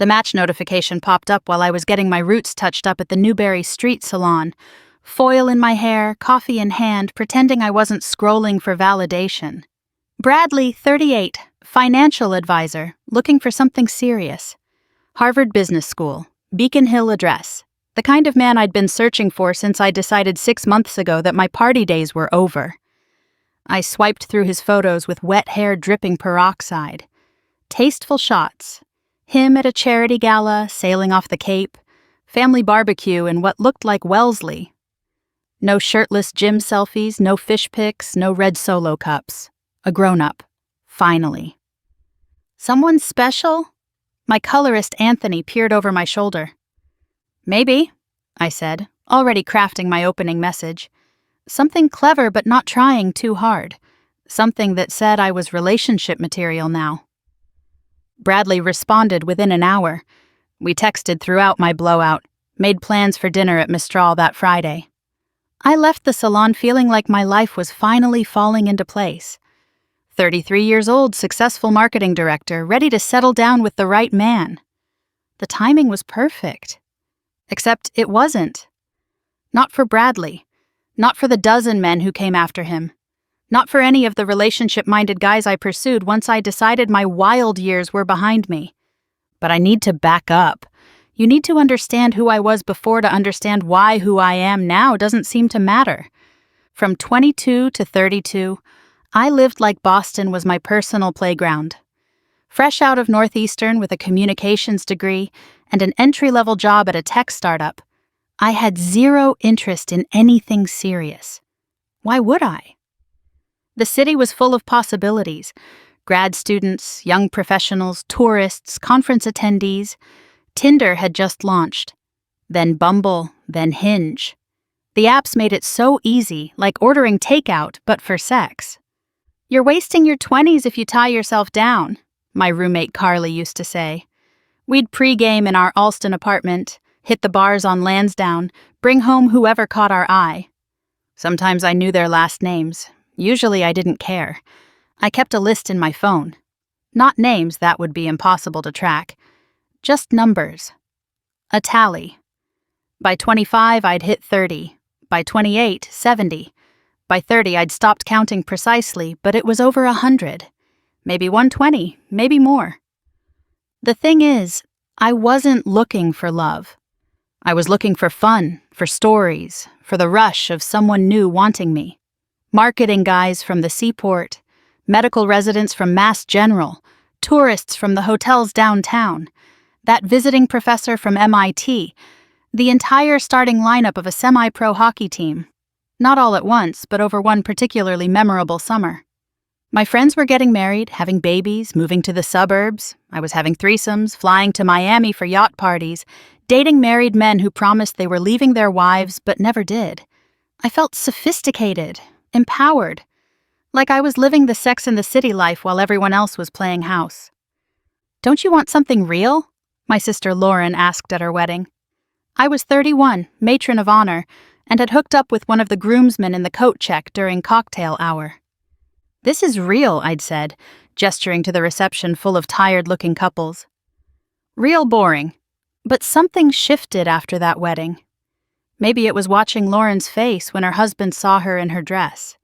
The match notification popped up while I was getting my roots touched up at the Newberry Street salon, foil in my hair, coffee in hand, pretending I wasn't scrolling for validation. Bradley, 38, financial advisor, looking for something serious. Harvard Business School, Beacon Hill address. The kind of man I'd been searching for since I decided 6 months ago that my party days were over. I swiped through his photos with wet hair dripping peroxide. Tasteful shots. Him at a charity gala, sailing off the Cape. Family barbecue in what looked like Wellesley. No shirtless gym selfies, no fish pics, no red Solo cups. A grown-up. Finally. Someone special? My colorist Anthony peered over my shoulder. Maybe, I said, already crafting my opening message. Something clever but not trying too hard. Something that said I was relationship material now. Bradley responded within an hour. We texted throughout my blowout, made plans for dinner at Mistral that Friday. I left the salon feeling like my life was finally falling into place. 33 years old, successful marketing director, ready to settle down with the right man. The timing was perfect. Except it wasn't. Not for Bradley. Not for the dozen men who came after him. Not for any of the relationship-minded guys I pursued once I decided my wild years were behind me. But I need to back up. You need to understand who I was before to understand why who I am now doesn't seem to matter. From 22 to 32, I lived like Boston was my personal playground. Fresh out of Northeastern with a communications degree and an entry-level job at a tech startup, I had zero interest in anything serious. Why would I? The city was full of possibilities. Grad students, young professionals, tourists, conference attendees. Tinder had just launched. Then Bumble, then Hinge. The apps made it so easy, like ordering takeout, but for sex. You're wasting your 20s if you tie yourself down, my roommate Carly used to say. We'd pregame in our Alston apartment, hit the bars on Lansdowne, bring home whoever caught our eye. Sometimes I knew their last names. Usually I didn't care. I kept a list in my phone. Not names, that would be impossible to track. Just numbers. A tally. By 25, I'd hit 30. By 28, 70. By 30, I'd stopped counting precisely, but it was over 100. Maybe 120, maybe more. The thing is, I wasn't looking for love. I was looking for fun, for stories, for the rush of someone new wanting me. Marketing guys from the seaport, medical residents from Mass General, tourists from the hotels downtown, that visiting professor from MIT, the entire starting lineup of a semi-pro hockey team. Not all at once, but over one particularly memorable summer. My friends were getting married, having babies, moving to the suburbs. I was having threesomes, flying to Miami for yacht parties, dating married men who promised they were leaving their wives but never did. I felt sophisticated, empowered, like I was living the Sex and the City life while everyone else was playing house. Don't you want something real? My sister Lauren asked at her wedding. I was 31, matron of honor, and had hooked up with one of the groomsmen in the coat check during cocktail hour. This is real, I'd said, gesturing to the reception full of tired-looking couples. Real boring, but something shifted after that wedding. Maybe it was watching Lauren's face when her husband saw her in her dress.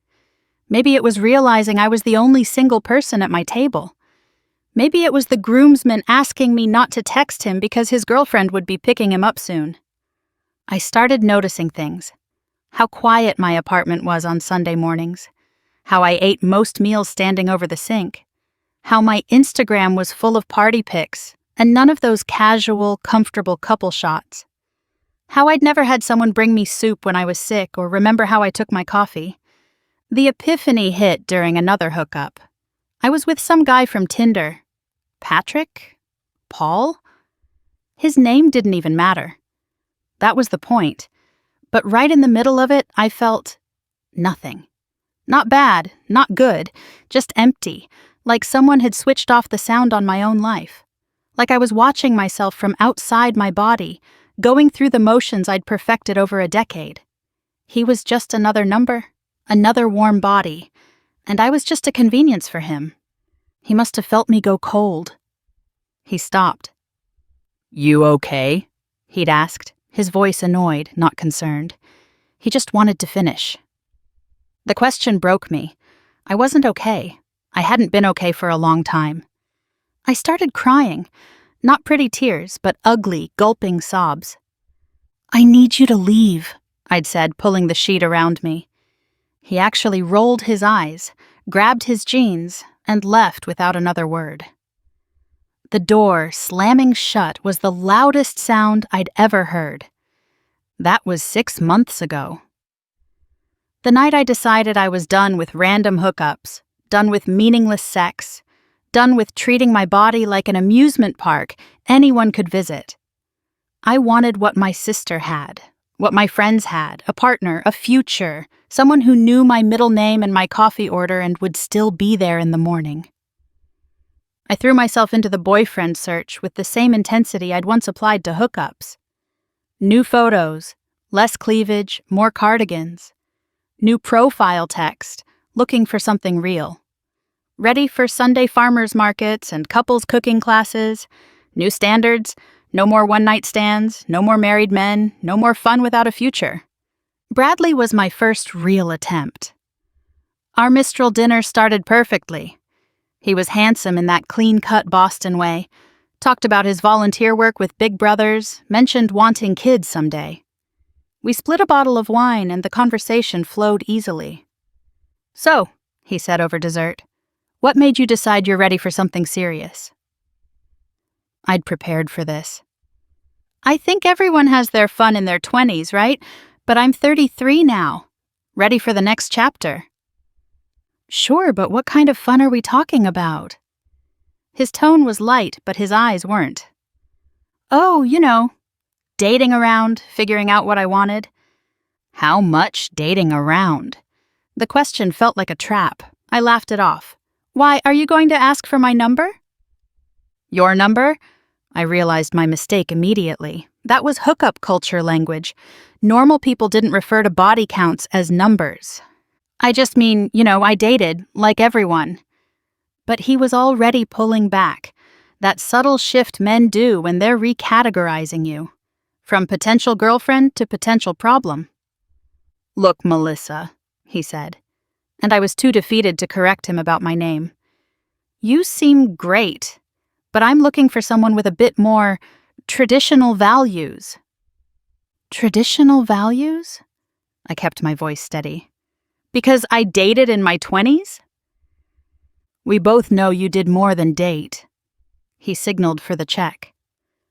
Maybe it was realizing I was the only single person at my table. Maybe it was the groomsman asking me not to text him because his girlfriend would be picking him up soon. I started noticing things. How quiet my apartment was on Sunday mornings. How I ate most meals standing over the sink. How my Instagram was full of party pics and none of those casual, comfortable couple shots. How I'd never had someone bring me soup when I was sick or remember how I took my coffee. The epiphany hit during another hookup. I was with some guy from Tinder. Patrick? Paul? His name didn't even matter. That was the point. But right in the middle of it, I felt nothing. Not bad, not good, just empty, like someone had switched off the sound on my own life. Like I was watching myself from outside my body, going through the motions I'd perfected over a decade. He was just another number, another warm body, and I was just a convenience for him. He must have felt me go cold. He stopped. "You okay?" he'd asked, his voice annoyed, not concerned. He just wanted to finish. The question broke me. I wasn't okay. I hadn't been okay for a long time. I started crying. Not pretty tears, but ugly, gulping sobs. "I need you to leave," I'd said, pulling the sheet around me. He actually rolled his eyes, grabbed his jeans, and left without another word. The door slamming shut was the loudest sound I'd ever heard. That was 6 months ago. The night I decided I was done with random hookups, done with meaningless sex, done with treating my body like an amusement park anyone could visit. I wanted what my sister had, what my friends had, a partner, a future, someone who knew my middle name and my coffee order and would still be there in the morning. I threw myself into the boyfriend search with the same intensity I'd once applied to hookups. New photos, less cleavage, more cardigans. New profile text, looking for something real. Ready for Sunday farmers markets and couples cooking classes. New standards, no more one-night stands, no more married men, no more fun without a future. Bradley was my first real attempt. Our Mistral dinner started perfectly. He was handsome in that clean-cut Boston way, talked about his volunteer work with Big Brothers, mentioned wanting kids someday. We split a bottle of wine and the conversation flowed easily. "So," he said over dessert, "what made you decide you're ready for something serious?" I'd prepared for this. "I think everyone has their fun in their 20s, right? But I'm 33 now. Ready for the next chapter." "Sure, but what kind of fun are we talking about?" His tone was light, but his eyes weren't. "Oh, dating around, figuring out what I wanted." How much dating around? The question felt like a trap. I laughed it off. "Why, are you going to ask for my number?" "Your number?" I realized my mistake immediately. That was hookup culture language. Normal people didn't refer to body counts as numbers. I just mean, I dated, like everyone. But he was already pulling back. That subtle shift men do when they're recategorizing you. From potential girlfriend to potential problem. "Look, Melissa," he said, and I was too defeated to correct him about my name. "You seem great, but I'm looking for someone with a bit more traditional values." "Traditional values?" I kept my voice steady. "Because I dated in my 20s? "We both know you did more than date." He signaled for the check.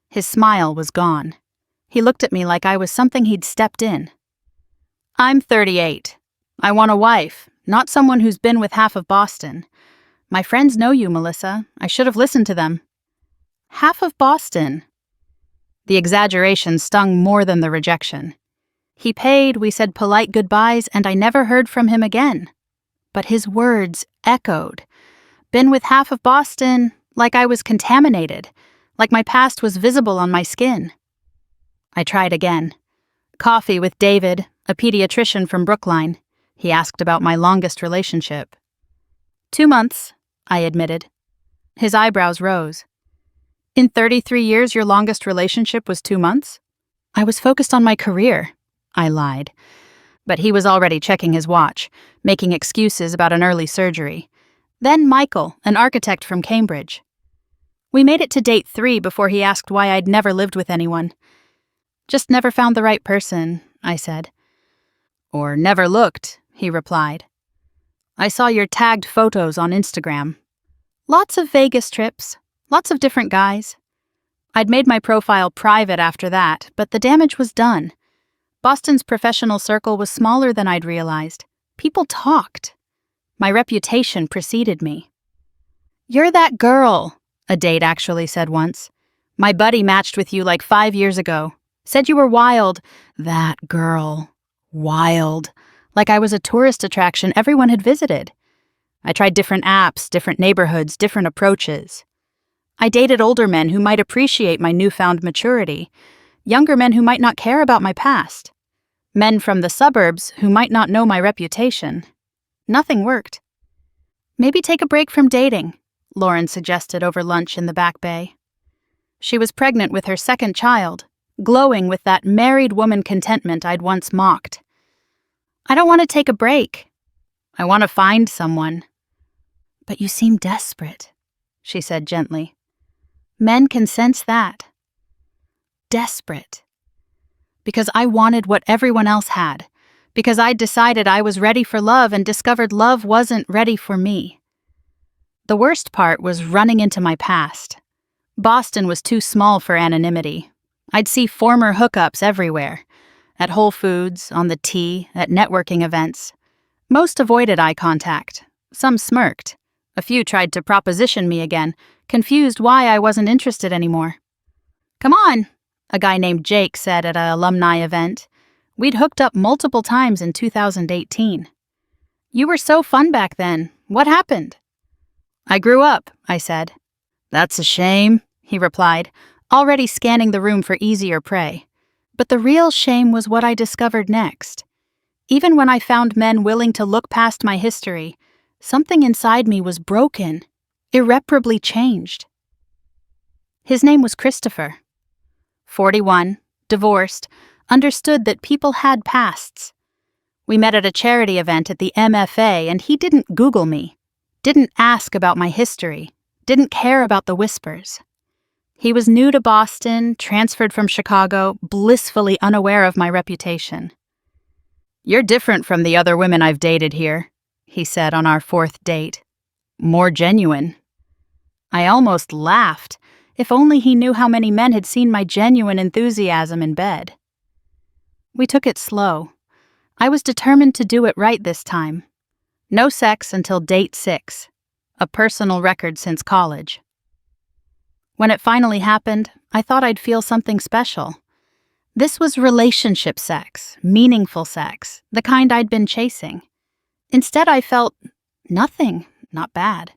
His smile was gone. He looked at me like I was something he'd stepped in. "I'm 38. I want a wife, not someone who's been with half of Boston. My friends know you, Melissa. I should have listened to them." "Half of Boston?" The exaggeration stung more than the rejection. He paid, we said polite goodbyes, and I never heard from him again. But his words echoed. Been with half of Boston, like I was contaminated, like my past was visible on my skin. I tried again. "Coffee with David, a pediatrician from Brookline." He asked about my longest relationship. 2 months, I admitted. His eyebrows rose. "In 33 years, your longest relationship was 2 months?" "I was focused on my career," I lied. But he was already checking his watch, making excuses about an early surgery. Then Michael, an architect from Cambridge. We made it to date 3 before he asked why I'd never lived with anyone. "Just never found the right person," I said. "Or never looked," he replied. "I saw your tagged photos on Instagram. Lots of Vegas trips, lots of different guys." I'd made my profile private after that, but the damage was done. Boston's professional circle was smaller than I'd realized. People talked. My reputation preceded me. "You're that girl," a date actually said once. "My buddy matched with you like 5 years ago. Said you were wild." That girl. Wild. Like I was a tourist attraction everyone had visited. I tried different apps, different neighborhoods, different approaches. I dated older men who might appreciate my newfound maturity, younger men who might not care about my past, men from the suburbs who might not know my reputation. Nothing worked. "Maybe take a break from dating," Lauren suggested over lunch in the Back Bay. She was pregnant with her second child, glowing with that married woman contentment I'd once mocked. I don't want to take a break. I want to find someone. But you seem desperate, she said gently. Men can sense that. Desperate. Because I wanted what everyone else had. Because I'd decided I was ready for love and discovered love wasn't ready for me. The worst part was running into my past. Boston was too small for anonymity. I'd see former hookups everywhere. At Whole Foods, on the T, at networking events. Most avoided eye contact. Some smirked. A few tried to proposition me again, confused why I wasn't interested anymore. "Come on," a guy named Jake said at an alumni event. We'd hooked up multiple times in 2018. "You were so fun back then. What happened?" "I grew up," I said. "That's a shame," he replied, already scanning the room for easier prey. But the real shame was what I discovered next. Even when I found men willing to look past my history, something inside me was broken, irreparably changed. His name was Christopher. 41, divorced, understood that people had pasts. We met at a charity event at the MFA, and he didn't Google me, didn't ask about my history, didn't care about the whispers. He was new to Boston, transferred from Chicago, blissfully unaware of my reputation. "You're different from the other women I've dated here," he said on our fourth date. "More genuine." I almost laughed, if only he knew how many men had seen my genuine enthusiasm in bed. We took it slow. I was determined to do it right this time. No sex until date 6, a personal record since college. When it finally happened, I thought I'd feel something special. This was relationship sex, meaningful sex, the kind I'd been chasing. Instead, I felt nothing, not bad.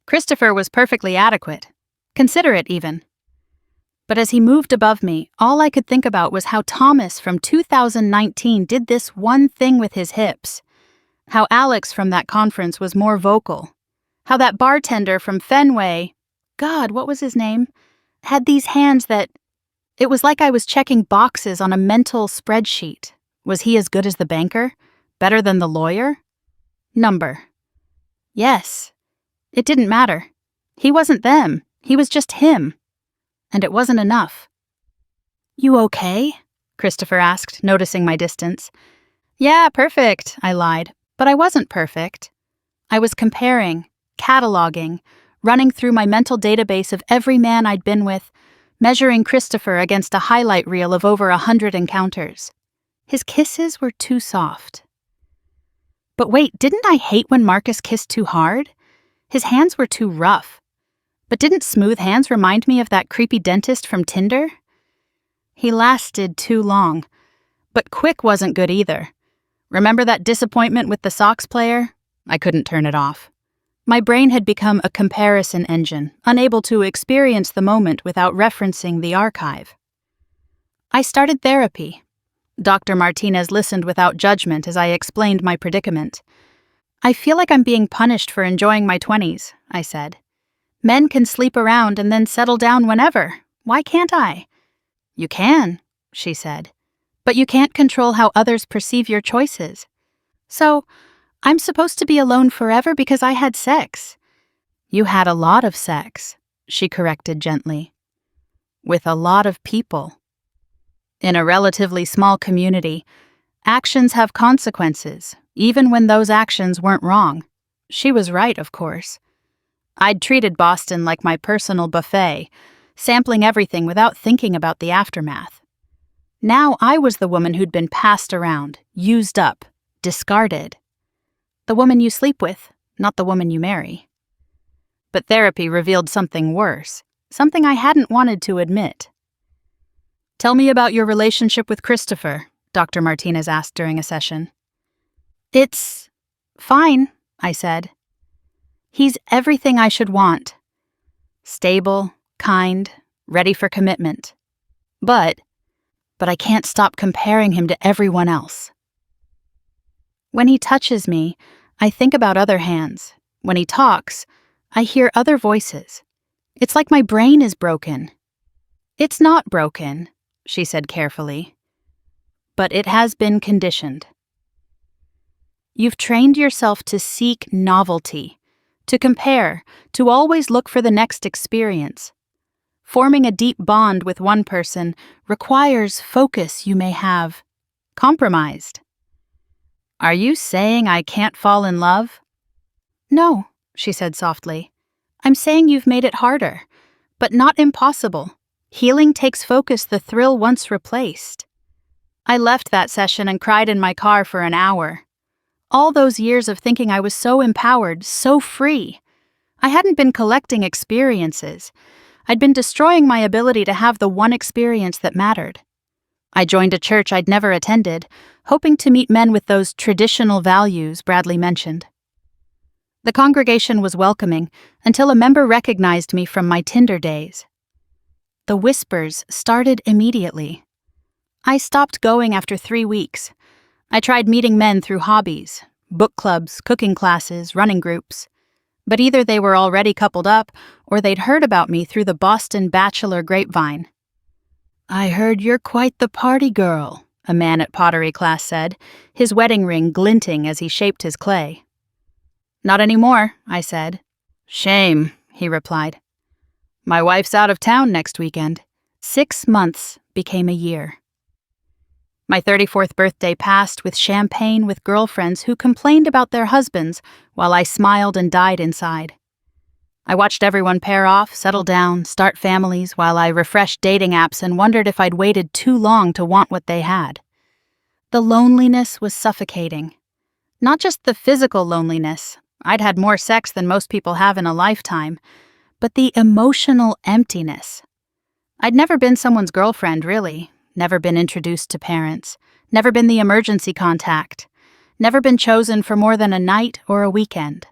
Christopher was perfectly adequate, considerate even. But as he moved above me, all I could think about was how Thomas from 2019 did this one thing with his hips. How Alex from that conference was more vocal. How that bartender from Fenway, God, what was his name? Had these hands that... It was like I was checking boxes on a mental spreadsheet. Was he as good as the banker? Better than the lawyer? Number. Yes. It didn't matter. He wasn't them. He was just him. And it wasn't enough. "You okay?" Christopher asked, noticing my distance. "Yeah, perfect," I lied. But I wasn't perfect. I was comparing, cataloging, running through my mental database of every man I'd been with, measuring Christopher against a highlight reel of over 100 encounters. His kisses were too soft. But wait, didn't I hate when Marcus kissed too hard? His hands were too rough. But didn't smooth hands remind me of that creepy dentist from Tinder? He lasted too long. But quick wasn't good either. Remember that disappointment with the Sox player? I couldn't turn it off. My brain had become a comparison engine, unable to experience the moment without referencing the archive. I started therapy. Dr. Martinez listened without judgment as I explained my predicament. "I feel like I'm being punished for enjoying my 20s, I said. "Men can sleep around and then settle down whenever. Why can't I?" "You can," she said. "But you can't control how others perceive your choices. So, I'm supposed to be alone forever because I had sex." "You had a lot of sex," she corrected gently. "With a lot of people. In a relatively small community, actions have consequences, even when those actions weren't wrong." She was right, of course. I'd treated Boston like my personal buffet, sampling everything without thinking about the aftermath. Now I was the woman who'd been passed around, used up, discarded. The woman you sleep with, not the woman you marry. But therapy revealed something worse, something I hadn't wanted to admit. "Tell me about your relationship with Christopher," Dr. Martinez asked during a session. "It's fine," I said. "He's everything I should want. Stable, kind, ready for commitment. But I can't stop comparing him to everyone else. When he touches me, I think about other hands. When he talks, I hear other voices. It's like my brain is broken. It's not broken, she said carefully, but it has been conditioned. You've trained yourself to seek novelty, to compare, to always look for the next experience. Forming a deep bond with one person requires focus you may have compromised. Are you saying I can't fall in love? No, she said softly. I'm saying you've made it harder, but not impossible. Healing takes focus the thrill once replaced. I left that session and cried in my car for an hour. All those years of thinking I was so empowered, so free. I hadn't been collecting experiences. I'd been destroying my ability to have the one experience that mattered. I joined a church I'd never attended, hoping to meet men with those traditional values Bradley mentioned. The congregation was welcoming until a member recognized me from my Tinder days. The whispers started immediately. I stopped going after 3 weeks. I tried meeting men through hobbies, book clubs, cooking classes, running groups. But either they were already coupled up or they'd heard about me through the Boston Bachelor grapevine. I heard you're quite the party girl, a man at pottery class said, his wedding ring glinting as he shaped his clay. Not anymore, I said. Shame, he replied. My wife's out of town next weekend. 6 months became a year. My 34th birthday passed with champagne with girlfriends who complained about their husbands while I smiled and died inside. I watched everyone pair off, settle down, start families while I refreshed dating apps and wondered if I'd waited too long to want what they had. The loneliness was suffocating. Not just the physical loneliness, I'd had more sex than most people have in a lifetime, but the emotional emptiness. I'd never been someone's girlfriend, really. Never been introduced to parents, never been the emergency contact, never been chosen for more than a night or a weekend.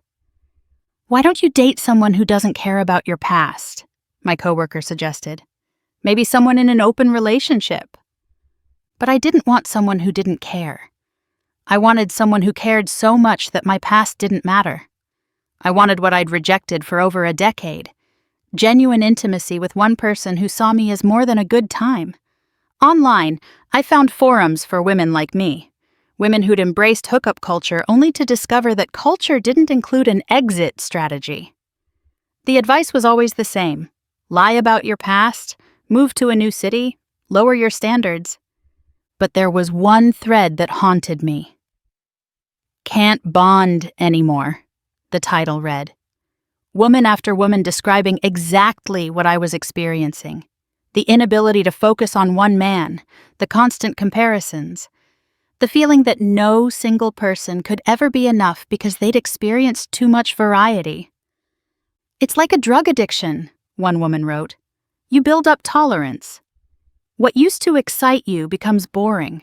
Why don't you date someone who doesn't care about your past? My coworker suggested. Maybe someone in an open relationship. But I didn't want someone who didn't care. I wanted someone who cared so much that my past didn't matter. I wanted what I'd rejected for over a decade. Genuine intimacy with one person who saw me as more than a good time. Online, I found forums for women like me, women who'd embraced hookup culture only to discover that culture didn't include an exit strategy. The advice was always the same: lie about your past, move to a new city, lower your standards. But there was one thread that haunted me. Can't bond anymore, the title read. Woman after woman describing exactly what I was experiencing. The inability to focus on one man, the constant comparisons, the feeling that no single person could ever be enough because they'd experienced too much variety. It's like a drug addiction, one woman wrote. You build up tolerance. What used to excite you becomes boring.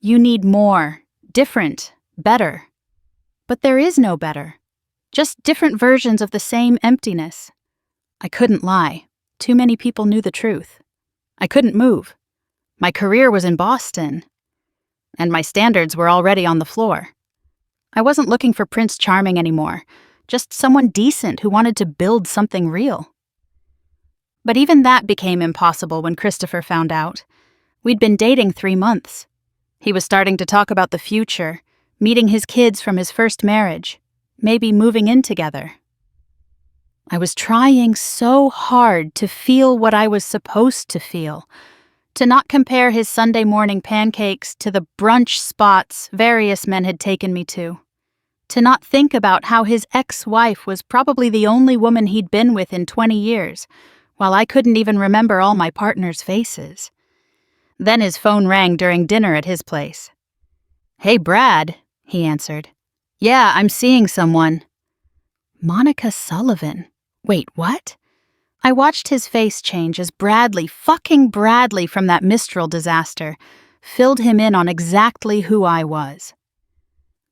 You need more, different, better. But there is no better, just different versions of the same emptiness. I couldn't lie. Too many people knew the truth. I couldn't move. My career was in Boston, and my standards were already on the floor. I wasn't looking for Prince Charming anymore, just someone decent who wanted to build something real. But even that became impossible when Christopher found out. We'd been dating 3 months. He was starting to talk about the future, meeting his kids from his first marriage, maybe moving in together. I was trying so hard to feel what I was supposed to feel, to not compare his Sunday morning pancakes to the brunch spots various men had taken me to not think about how his ex-wife was probably the only woman he'd been with in 20 years, while I couldn't even remember all my partner's faces. Then his phone rang during dinner at his place. "Hey, Brad," he answered. "Yeah, I'm seeing someone." Monica Sullivan. Wait, what? I watched his face change as Bradley, fucking Bradley from that Mistral disaster, filled him in on exactly who I was.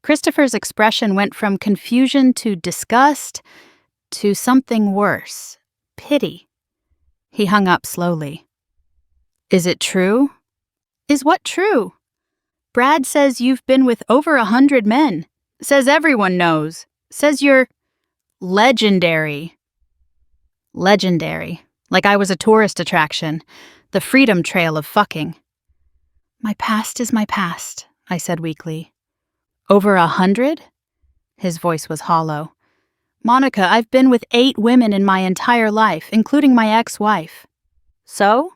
Christopher's expression went from confusion to disgust to something worse, pity. He hung up slowly. "Is it true?" "Is what true?" "Brad says you've been with over 100 men. Says everyone knows. Says you're legendary." Legendary, like I was a tourist attraction. The freedom trail of fucking. My past is my past, I said weakly. Over 100? His voice was hollow. Monica, I've been with 8 women in my entire life, including my ex-wife. So?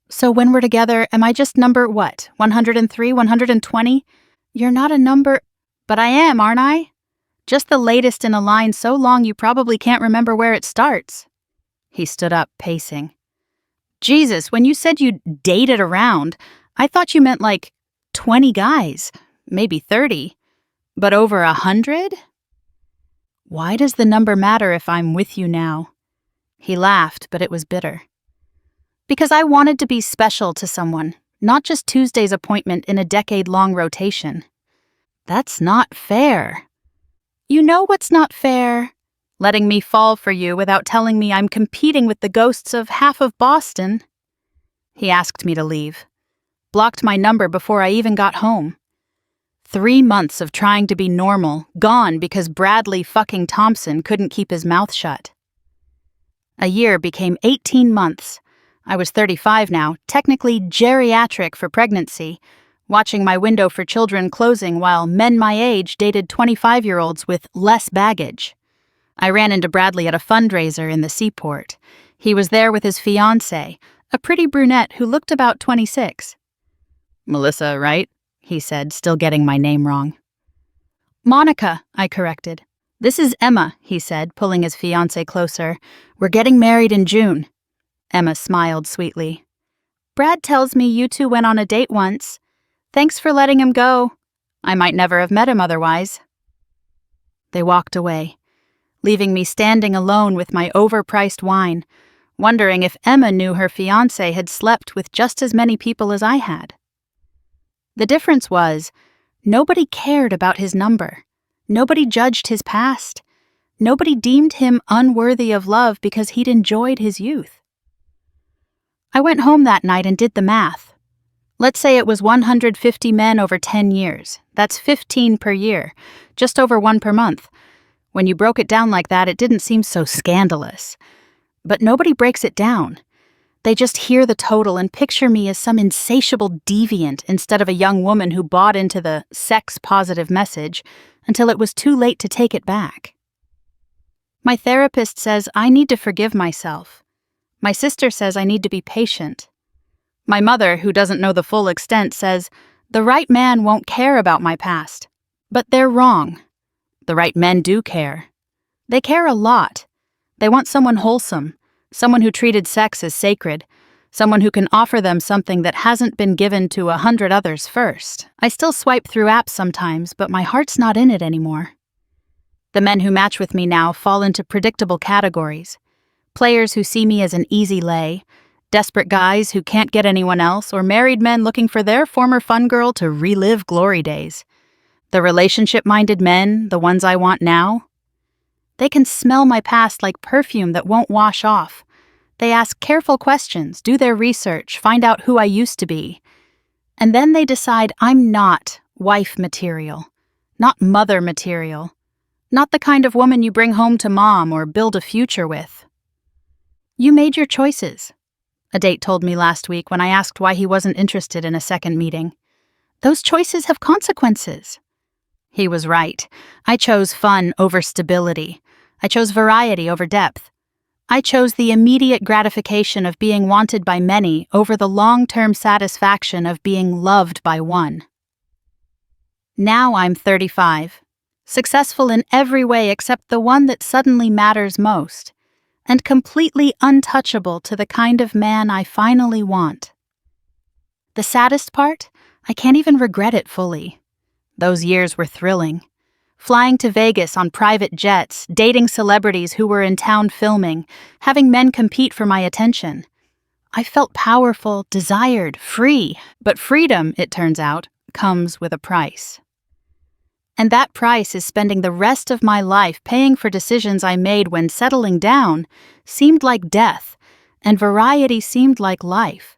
So when we're together, am I just number what? 103, 120? You're not a number, but I am, aren't I? Just the latest in a line so long you probably can't remember where it starts. He stood up, pacing. Jesus, when you said you dated around, I thought you meant like 20 guys, maybe 30. But over 100? Why does the number matter if I'm with you now? He laughed, but it was bitter. Because I wanted to be special to someone, not just Tuesday's appointment in a decade-long rotation. That's not fair. You know what's not fair? Letting me fall for you without telling me I'm competing with the ghosts of half of Boston. He asked me to leave. Blocked my number before I even got home. 3 months of trying to be normal, gone because Bradley fucking Thompson couldn't keep his mouth shut. A year became 18 months. I was 35 now, technically geriatric for pregnancy, watching my window for children closing while men my age dated 25-year-olds with less baggage. I ran into Bradley at a fundraiser in the seaport. He was there with his fiancée, a pretty brunette who looked about 26. Melissa, right? He said, still getting my name wrong. Monica, I corrected. This is Emma, he said, pulling his fiancée closer. We're getting married in June. Emma smiled sweetly. Brad tells me you two went on a date once. Thanks for letting him go. I might never have met him otherwise. They walked away, leaving me standing alone with my overpriced wine, wondering if Emma knew her fiancé had slept with just as many people as I had. The difference was, nobody cared about his number. Nobody judged his past. Nobody deemed him unworthy of love because he'd enjoyed his youth. I went home that night and did the math. Let's say it was 150 men over 10 years. That's 15 per year, just over 1 per month. When you broke it down like that, it didn't seem so scandalous. But nobody breaks it down. They just hear the total and picture me as some insatiable deviant instead of a young woman who bought into the sex-positive message until it was too late to take it back. My therapist says I need to forgive myself. My sister says I need to be patient. My mother, who doesn't know the full extent, says the right man won't care about my past. But they're wrong. The right men do care. They care a lot. They want someone wholesome. Someone who treated sex as sacred, someone who can offer them something that hasn't been given to 100 others first. I still swipe through apps sometimes, but my heart's not in it anymore. The men who match with me now fall into predictable categories. Players who see me as an easy lay, desperate guys who can't get anyone else, or married men looking for their former fun girl to relive glory days. The relationship-minded men, the ones I want now. They can smell my past like perfume that won't wash off. They ask careful questions, do their research, find out who I used to be. And then they decide I'm not wife material, not mother material, not the kind of woman you bring home to mom or build a future with. You made your choices, a date told me last week when I asked why he wasn't interested in a second meeting. Those choices have consequences. He was right. I chose fun over stability. I chose variety over depth. I chose the immediate gratification of being wanted by many over the long-term satisfaction of being loved by one. Now I'm 35, successful in every way except the one that suddenly matters most, and completely untouchable to the kind of man I finally want. The saddest part? I can't even regret it fully. Those years were thrilling. Flying to Vegas on private jets, dating celebrities who were in town filming, having men compete for my attention. I felt powerful, desired, free, but freedom, it turns out, comes with a price. And that price is spending the rest of my life paying for decisions I made when settling down seemed like death, and variety seemed like life.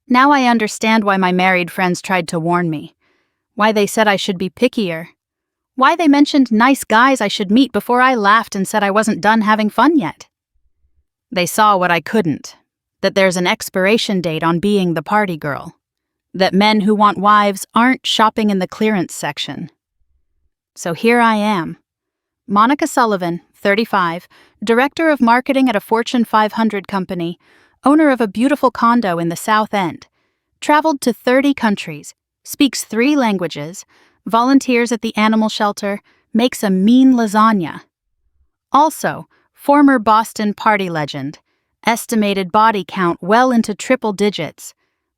Now I understand why my married friends tried to warn me, why they said I should be pickier, why they mentioned nice guys I should meet before I laughed and said I wasn't done having fun yet. They saw what I couldn't, that there's an expiration date on being the party girl, that men who want wives aren't shopping in the clearance section. So here I am, Monica Sullivan, 35, director of marketing at a Fortune 500 company, owner of a beautiful condo in the South End, traveled to 30 countries, speaks 3 languages, volunteers at the animal shelter, makes a mean lasagna. Also, former Boston party legend, estimated body count well into triple digits,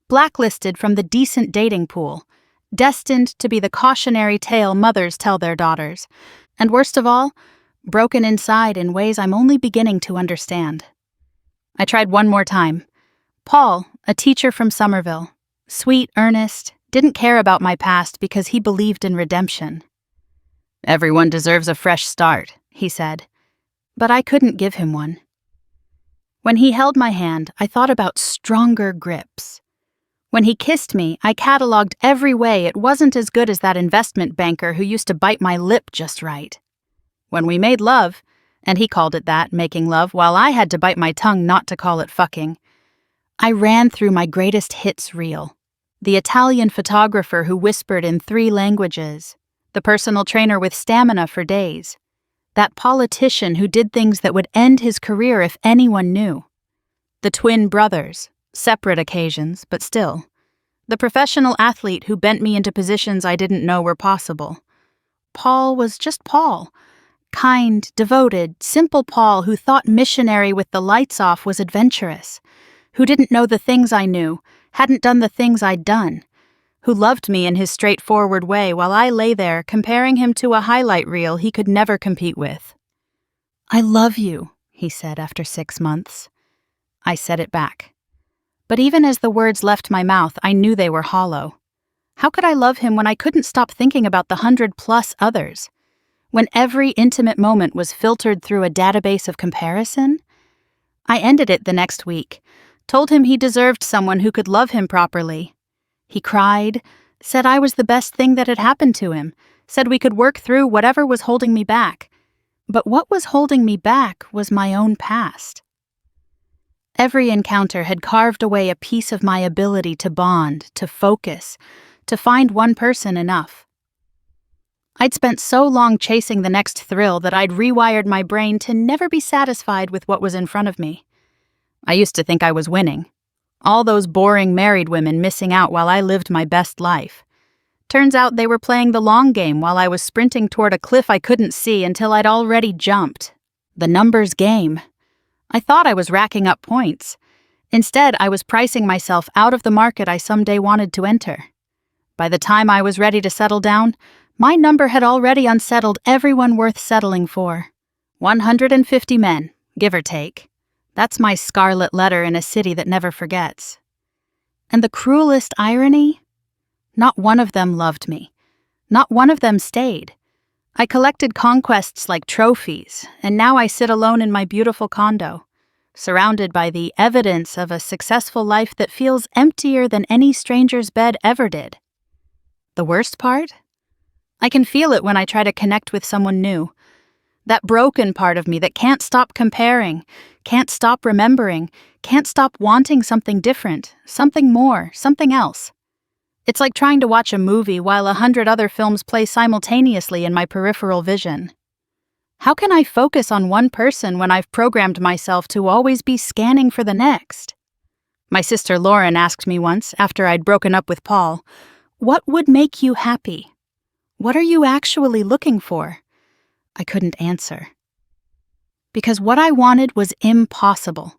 blacklisted from the decent dating pool, destined to be the cautionary tale mothers tell their daughters, and worst of all, broken inside in ways I'm only beginning to understand. I tried one more time. Paul, a teacher from Somerville, sweet, earnest, didn't care about my past because he believed in redemption. "Everyone deserves a fresh start," he said, but I couldn't give him one. When he held my hand, I thought about stronger grips. When he kissed me, I cataloged every way it wasn't as good as that investment banker who used to bite my lip just right. When we made love, and he called it that, making love, while I had to bite my tongue not to call it fucking, I ran through my greatest hits reel. The Italian photographer who whispered in 3 languages, the personal trainer with stamina for days, that politician who did things that would end his career if anyone knew, the twin brothers, separate occasions, but still, the professional athlete who bent me into positions I didn't know were possible. Paul was just Paul. Kind, devoted, simple Paul who thought missionary with the lights off was adventurous, who didn't know the things I knew, hadn't done the things I'd done, who loved me in his straightforward way while I lay there comparing him to a highlight reel he could never compete with. "I love you," he said after 6 months. I said it back. But even as the words left my mouth, I knew they were hollow. How could I love him when I couldn't stop thinking about the 100+ others? When every intimate moment was filtered through a database of comparison? I ended it the next week, told him he deserved someone who could love him properly. He cried, said I was the best thing that had happened to him, said we could work through whatever was holding me back. But what was holding me back was my own past. Every encounter had carved away a piece of my ability to bond, to focus, to find one person enough. I'd spent so long chasing the next thrill that I'd rewired my brain to never be satisfied with what was in front of me. I used to think I was winning. All those boring married women missing out while I lived my best life. Turns out they were playing the long game while I was sprinting toward a cliff I couldn't see until I'd already jumped. The numbers game. I thought I was racking up points. Instead, I was pricing myself out of the market I someday wanted to enter. By the time I was ready to settle down, my number had already unsettled everyone worth settling for. 150 men, give or take. That's my scarlet letter in a city that never forgets. And the cruelest irony? Not one of them loved me. Not one of them stayed. I collected conquests like trophies, and now I sit alone in my beautiful condo, surrounded by the evidence of a successful life that feels emptier than any stranger's bed ever did. The worst part? I can feel it when I try to connect with someone new. That broken part of me that can't stop comparing, can't stop remembering, can't stop wanting something different, something more, something else. It's like trying to watch a movie while 100 other films play simultaneously in my peripheral vision. How can I focus on one person when I've programmed myself to always be scanning for the next? My sister Lauren asked me once, after I'd broken up with Paul, "What would make you happy? What are you actually looking for?" I couldn't answer. Because what I wanted was impossible.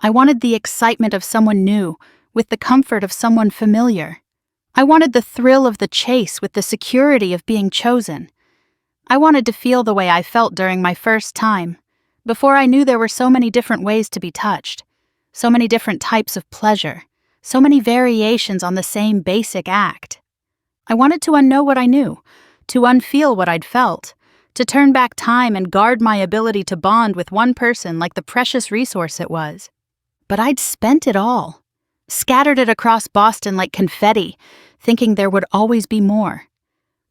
I wanted the excitement of someone new, with the comfort of someone familiar. I wanted the thrill of the chase with the security of being chosen. I wanted to feel the way I felt during my first time, before I knew there were so many different ways to be touched, so many different types of pleasure, so many variations on the same basic act. I wanted to unknow what I knew, to unfeel what I'd felt, to turn back time and guard my ability to bond with one person like the precious resource it was. But I'd spent it all, scattered it across Boston like confetti, thinking there would always be more.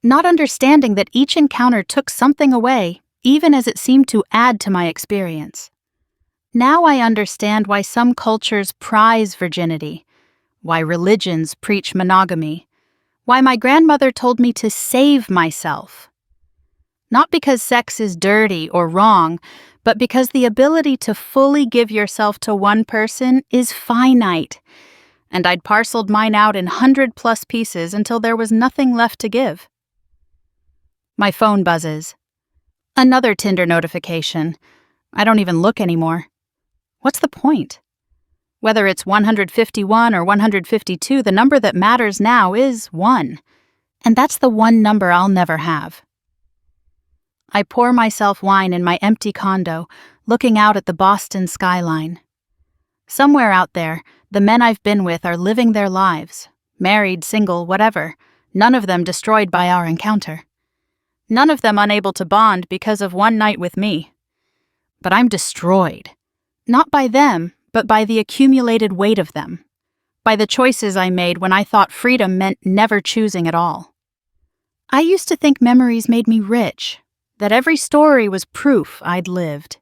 Not understanding that each encounter took something away, even as it seemed to add to my experience. Now I understand why some cultures prize virginity, why religions preach monogamy, why my grandmother told me to save myself. Not because sex is dirty or wrong, but because the ability to fully give yourself to one person is finite. And I'd parceled mine out in 100+ pieces until there was nothing left to give. My phone buzzes. Another Tinder notification. I don't even look anymore. What's the point? Whether it's 151 or 152, the number that matters now is 1. And that's the one number I'll never have. I pour myself wine in my empty condo, looking out at the Boston skyline. Somewhere out there, the men I've been with are living their lives, married, single, whatever, none of them destroyed by our encounter. None of them unable to bond because of one night with me. But I'm destroyed. Not by them, but by the accumulated weight of them. By the choices I made when I thought freedom meant never choosing at all. I used to think memories made me rich, that every story was proof I'd lived.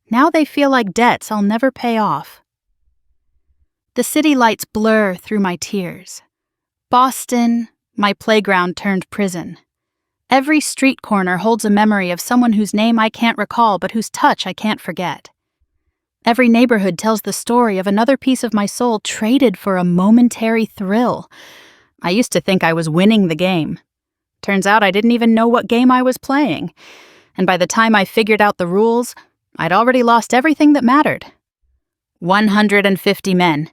Now they feel like debts I'll never pay off. The city lights blur through my tears. Boston, my playground turned prison. Every street corner holds a memory of someone whose name I can't recall but whose touch I can't forget. Every neighborhood tells the story of another piece of my soul traded for a momentary thrill. I used to think I was winning the game. Turns out I didn't even know what game I was playing. And by the time I figured out the rules, I'd already lost everything that mattered. 150 men,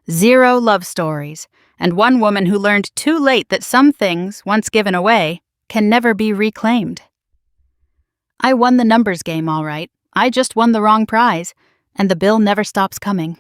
0 love stories, and one woman who learned too late that some things, once given away, can never be reclaimed. I won the numbers game, all right. I just won the wrong prize, and the bill never stops coming.